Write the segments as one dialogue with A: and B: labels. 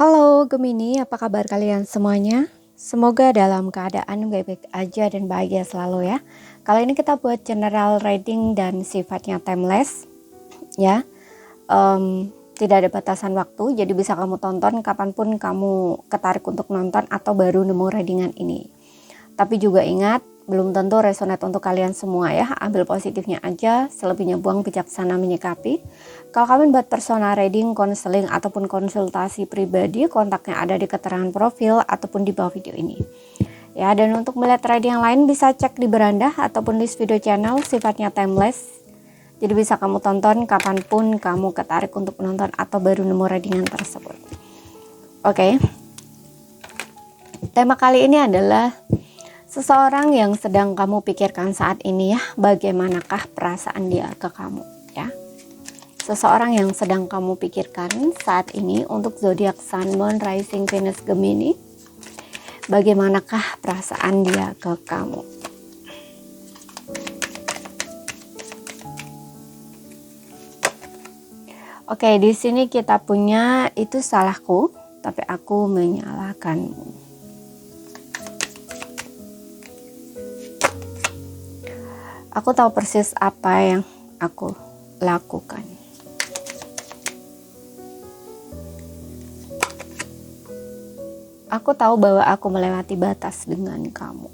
A: Halo Gemini, apa kabar kalian semuanya? Semoga dalam keadaan baik-baik aja dan bahagia selalu ya. Kali ini kita buat general reading dan sifatnya timeless ya. Tidak ada batasan waktu, jadi bisa kamu tonton kapanpun kamu ketarik untuk nonton atau baru nemu readingan ini. Tapi juga ingat, belum tentu resonate untuk kalian semua ya. Ambil positifnya aja, selebihnya buang, bijaksana menyikapi. Kalau kalian buat personal reading, konseling, ataupun konsultasi pribadi, kontaknya ada di keterangan profil ataupun di bawah video ini. Ya, dan untuk melihat reading yang lain bisa cek di beranda ataupun di video channel sifatnya timeless. Jadi bisa kamu tonton kapanpun kamu ketarik untuk menonton atau baru nemu readingan tersebut. Oke. Tema kali ini adalah seseorang yang sedang kamu pikirkan saat ini ya, bagaimanakah perasaan dia ke kamu ya. Seseorang yang sedang kamu pikirkan saat ini untuk zodiak Sun, Moon, Rising, Venus, Gemini, bagaimanakah perasaan dia ke kamu? Oke, di sini kita punya itu salahku, tapi aku menyalahkanmu. Aku tahu persis apa yang aku lakukan. Aku tahu bahwa aku melewati batas dengan kamu.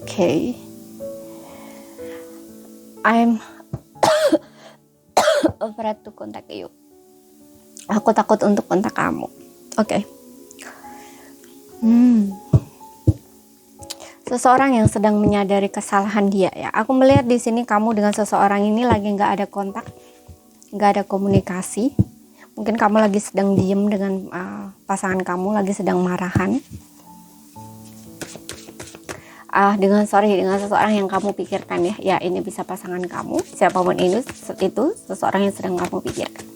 A: Oke. I'm afraid to contact you. Aku takut untuk kontak kamu. Oke. Seseorang yang sedang menyadari kesalahan dia ya. Aku melihat di sini kamu dengan seseorang ini lagi nggak ada kontak, nggak ada komunikasi. Mungkin kamu lagi sedang diem dengan pasangan kamu, lagi sedang marahan. Dengan seseorang yang kamu pikirkan ya. Ya, ini bisa pasangan kamu, siapapun itu seseorang yang sedang kamu pikirkan.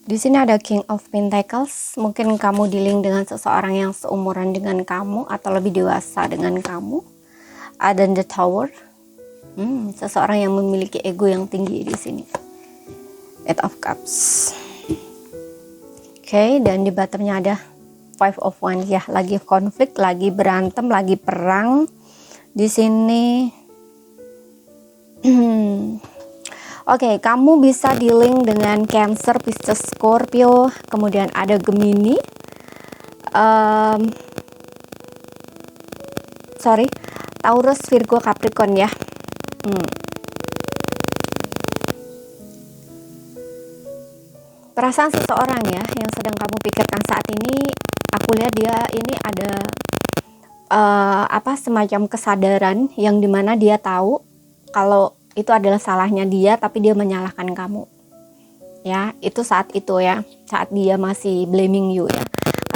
A: Di sini ada King of Pentacles. Mungkin kamu dealing dengan seseorang yang seumuran dengan kamu atau lebih dewasa dengan kamu. Ada The Tower. Seseorang yang memiliki ego yang tinggi di sini. Eight of Cups. Oke, dan di bottomnya ada Five of Wands ya, lagi konflik, lagi berantem, lagi perang di sini. Oke, kamu bisa dealing dengan Cancer, Pisces, Scorpio, kemudian ada Gemini, Taurus, Virgo, Capricorn ya. Perasaan seseorang ya yang sedang kamu pikirkan saat ini, aku lihat dia ini ada semacam kesadaran yang dimana dia tahu kalau itu adalah salahnya dia, tapi dia menyalahkan kamu ya. Itu saat itu ya, saat dia masih blaming you ya,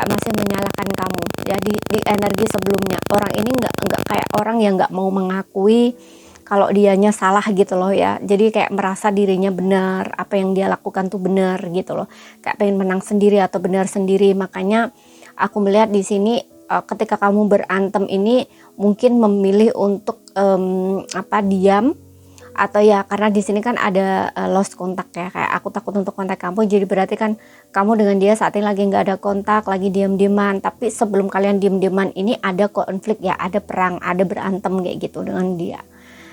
A: masih menyalahkan kamu ya. Di energi sebelumnya orang ini nggak kayak orang yang nggak mau mengakui kalau dianya salah gitu loh ya. Jadi kayak merasa dirinya benar, apa yang dia lakukan tuh benar gitu loh. Kayak pengen menang sendiri atau benar sendiri. Makanya aku melihat di sini ketika kamu berantem ini mungkin memilih untuk diam, atau ya karena di sini kan ada lost kontak ya, kayak aku takut untuk kontak kamu. Jadi berarti kan kamu dengan dia saat ini lagi nggak ada kontak, lagi diam-diaman. Tapi sebelum kalian diam-diaman ini ada konflik ya, ada perang, ada berantem kayak gitu dengan dia.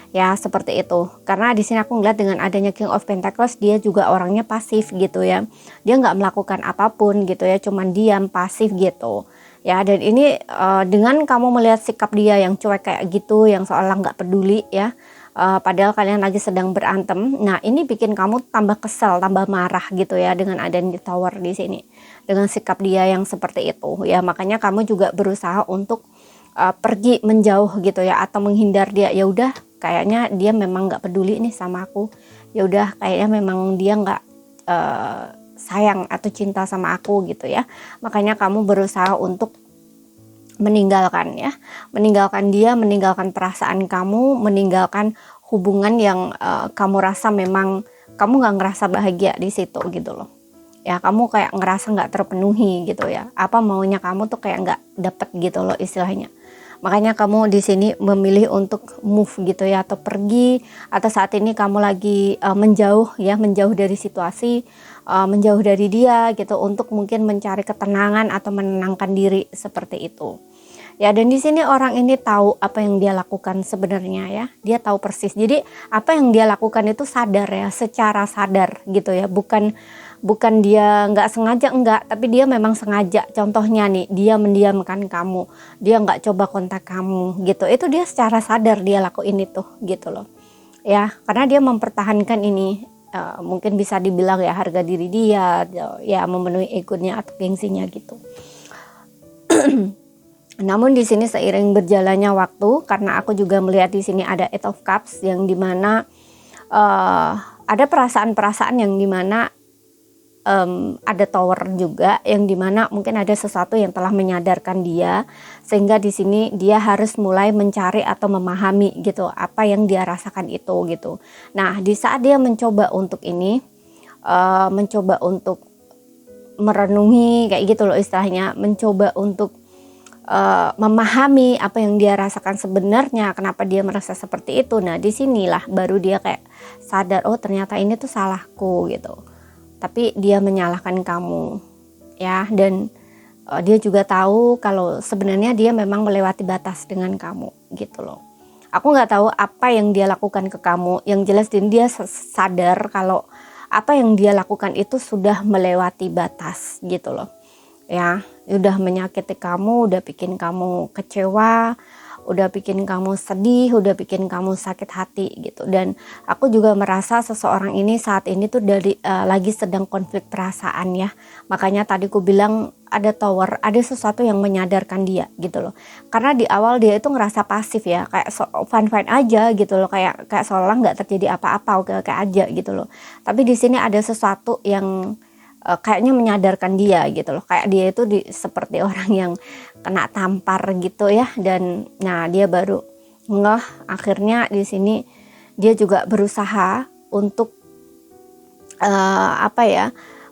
A: Ya seperti itu, karena di sini aku ngeliat dengan adanya King of Pentacles, dia juga orangnya pasif gitu ya. Dia nggak melakukan apapun gitu ya, cuman diam, pasif gitu ya. Dan ini dengan kamu melihat sikap dia yang cuek kayak gitu, yang seolah nggak peduli ya, padahal kalian lagi sedang berantem. Nah ini bikin kamu tambah kesel, tambah marah gitu ya dengan adanya Tower di sini, dengan sikap dia yang seperti itu ya. Makanya kamu juga berusaha untuk pergi menjauh gitu ya, atau menghindar dia. Ya udah, kayaknya dia memang nggak peduli nih sama aku. Ya udah, kayaknya memang dia nggak sayang atau cinta sama aku gitu ya. Makanya kamu berusaha untuk meninggalkan ya, meninggalkan dia, meninggalkan perasaan kamu, meninggalkan hubungan yang kamu rasa memang kamu nggak ngerasa bahagia di situ gitu loh. Ya kamu kayak ngerasa nggak terpenuhi gitu ya. Apa maunya kamu tuh kayak nggak dapet gitu loh istilahnya. Makanya kamu di sini memilih untuk move gitu ya, atau pergi, atau saat ini kamu lagi menjauh ya, menjauh dari situasi, menjauh dari dia gitu, untuk mungkin mencari ketenangan atau menenangkan diri seperti itu. Ya, dan di sini orang ini tahu apa yang dia lakukan sebenarnya ya. Dia tahu persis. Jadi apa yang dia lakukan itu sadar ya, secara sadar gitu ya. Bukan dia nggak sengaja, enggak, tapi dia memang sengaja. Contohnya nih, dia mendiamkan kamu, dia nggak coba kontak kamu gitu. Itu dia secara sadar dia lakuin itu gitu loh. Ya, karena dia mempertahankan ini, mungkin bisa dibilang ya harga diri dia, ya memenuhi egonya atau gengsinya gitu. Namun di sini seiring berjalannya waktu, karena aku juga melihat di sini ada Eight of Cups yang dimana ada perasaan-perasaan yang dimana ada Tower juga, yang dimana mungkin ada sesuatu yang telah menyadarkan dia, sehingga di sini dia harus mulai mencari atau memahami gitu apa yang dia rasakan itu gitu. Nah, di saat dia mencoba untuk ini, mencoba untuk merenungi kayak gitu loh istilahnya, mencoba untuk memahami apa yang dia rasakan sebenarnya, kenapa dia merasa seperti itu. Nah, disinilah baru dia kayak sadar, oh ternyata ini tuh salahku gitu. Tapi dia menyalahkan kamu ya, dan dia juga tahu kalau sebenarnya dia memang melewati batas dengan kamu gitu loh. Aku nggak tahu apa yang dia lakukan ke kamu, yang jelas dia sadar kalau apa yang dia lakukan itu sudah melewati batas gitu loh ya. Udah menyakiti kamu, udah bikin kamu kecewa, udah bikin kamu sedih, udah bikin kamu sakit hati gitu. Dan aku juga merasa seseorang ini saat ini tuh lagi sedang konflik perasaan ya. Makanya tadi aku bilang ada Tower, ada sesuatu yang menyadarkan dia gitu loh. Karena di awal dia itu ngerasa pasif ya, kayak fine aja gitu loh, kayak seolah nggak terjadi apa-apa, kayak aja gitu loh. Tapi di sini ada sesuatu yang kayaknya menyadarkan dia gitu loh, kayak dia itu seperti orang yang kena tampar gitu ya. Dan nah, dia baru ngeh akhirnya di sini dia juga berusaha untuk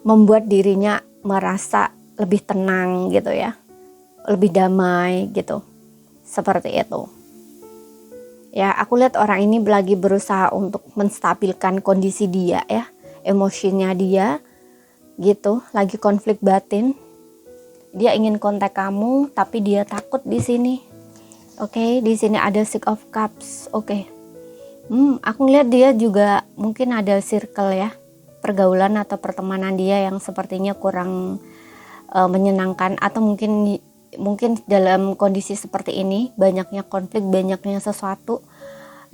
A: membuat dirinya merasa lebih tenang gitu ya, lebih damai gitu, seperti itu ya. Aku lihat orang ini lagi berusaha untuk menstabilkan kondisi dia ya, emosinya dia gitu, lagi konflik batin. Dia ingin kontak kamu tapi dia takut di sini. Oke, di sini ada Six of Cups. Oke. Aku ngeliat dia juga mungkin ada circle ya, pergaulan atau pertemanan dia yang sepertinya kurang menyenangkan, atau mungkin dalam kondisi seperti ini banyaknya konflik, banyaknya sesuatu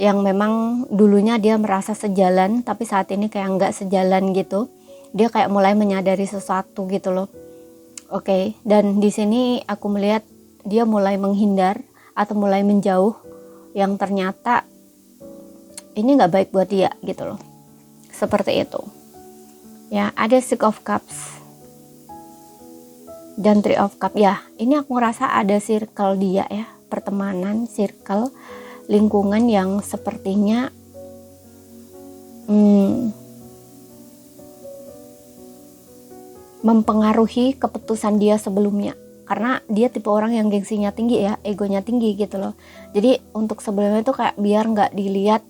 A: yang memang dulunya dia merasa sejalan tapi saat ini kayak nggak sejalan gitu. Dia kayak mulai menyadari sesuatu gitu loh. Oke, dan di sini aku melihat dia mulai menghindar atau mulai menjauh, yang ternyata ini nggak baik buat dia gitu loh. Seperti itu. Ya, ada Six of Cups dan Three of Cups. Ya, ini aku ngerasa ada circle dia ya, pertemanan, circle, lingkungan yang sepertinya mempengaruhi keputusan dia sebelumnya, karena dia tipe orang yang gengsinya tinggi ya, egonya tinggi gitu loh. Jadi untuk sebelumnya itu kayak biar nggak dilihat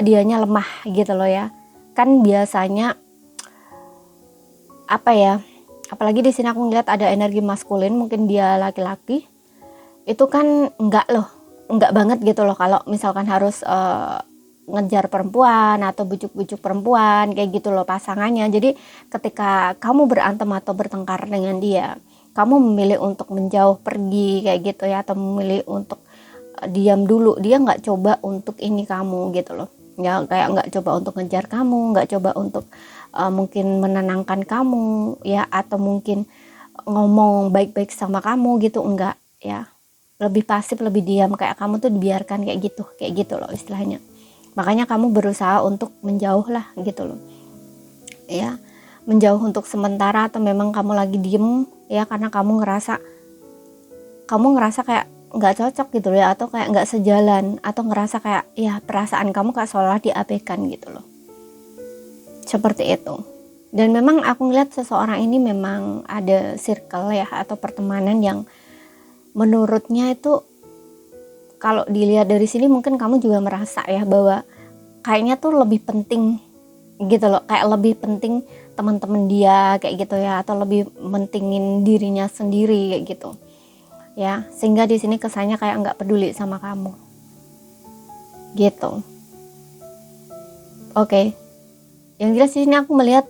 A: dianya lemah gitu loh ya. Kan biasanya apa ya, apalagi di sini aku ngeliat ada energi maskulin, mungkin dia laki-laki, itu kan enggak banget gitu loh kalau misalkan harus ngejar perempuan atau bujuk-bujuk perempuan kayak gitu loh pasangannya. Jadi ketika kamu berantem atau bertengkar dengan dia, kamu memilih untuk menjauh pergi kayak gitu ya, atau memilih untuk diam dulu, dia nggak coba untuk ini kamu gitu loh ya, kayak nggak coba untuk ngejar kamu, nggak coba untuk mungkin menenangkan kamu ya, atau mungkin ngomong baik-baik sama kamu gitu, enggak ya, lebih pasif, lebih diam, kayak kamu tuh dibiarkan kayak gitu loh istilahnya. Makanya kamu berusaha untuk menjauh lah gitu loh ya, menjauh untuk sementara, atau memang kamu lagi diem ya karena kamu ngerasa kayak nggak cocok gitu ya, atau kayak nggak sejalan, atau ngerasa kayak ya perasaan kamu kayak seolah diabaikan gitu loh, seperti itu Dan memang aku ngeliat seseorang ini memang ada circle ya, atau pertemanan yang menurutnya itu, kalau dilihat dari sini mungkin kamu juga merasa ya bahwa kayaknya tuh lebih penting gitu loh, kayak lebih penting teman-teman dia kayak gitu ya, atau lebih mentingin dirinya sendiri kayak gitu ya, sehingga di sini kesannya kayak nggak peduli sama kamu gitu. Oke. Yang jelas di sini aku melihat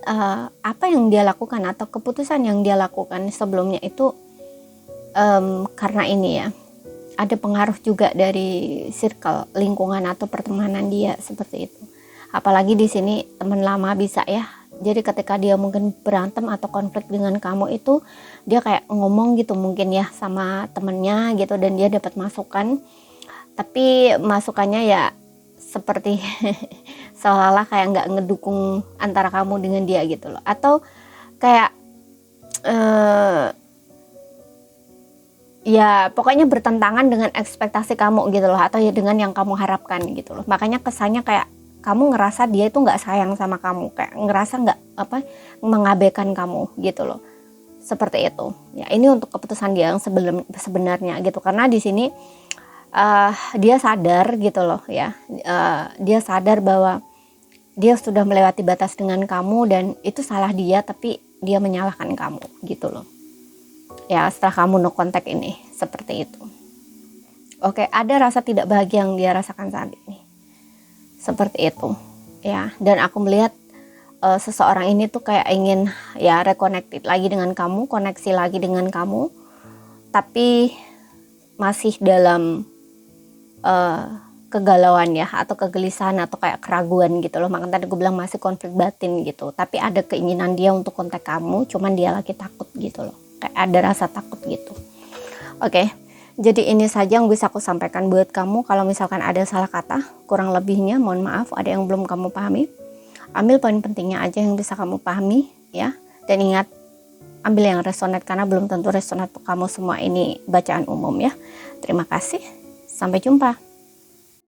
A: apa yang dia lakukan atau keputusan yang dia lakukan sebelumnya itu karena ini ya, ada pengaruh juga dari circle, lingkungan atau pertemanan dia seperti itu. Apalagi di sini teman lama bisa ya. Jadi ketika dia mungkin berantem atau konflik dengan kamu itu, dia kayak ngomong gitu mungkin ya sama temennya gitu, dan dia dapat masukan. Tapi masukannya ya seperti seolah-olah kayak nggak ngedukung antara kamu dengan dia gitu loh, atau kayak ya pokoknya bertentangan dengan ekspektasi kamu gitu loh, atau ya dengan yang kamu harapkan gitu loh. Makanya kesannya kayak kamu ngerasa dia itu nggak sayang sama kamu, kayak ngerasa nggak mengabaikan kamu gitu loh, seperti itu ya. Ini untuk keputusan dia yang sebenarnya gitu, karena di sini dia sadar gitu loh ya, dia sadar bahwa dia sudah melewati batas dengan kamu dan itu salah dia, tapi dia menyalahkan kamu gitu loh ya, setelah kamu no contact ini, seperti itu. Oke, ada rasa tidak bahagia yang dia rasakan saat ini, seperti itu ya. Dan aku melihat seseorang ini tuh kayak ingin ya reconnected lagi dengan kamu, koneksi lagi dengan kamu, tapi masih dalam kegalauan ya, atau kegelisahan, atau kayak keraguan gitu loh. Makanya tadi gue bilang masih konflik batin gitu, tapi ada keinginan dia untuk kontak kamu, cuman dia lagi takut gitu loh, kayak ada rasa takut gitu. Oke, jadi ini saja yang bisa aku sampaikan buat kamu. Kalau misalkan ada salah kata, kurang lebihnya mohon maaf, ada yang belum kamu pahami, ambil poin pentingnya aja yang bisa kamu pahami ya. Dan ingat, ambil yang resonate, karena belum tentu resonate kamu semua ini bacaan umum ya. Terima kasih, sampai jumpa.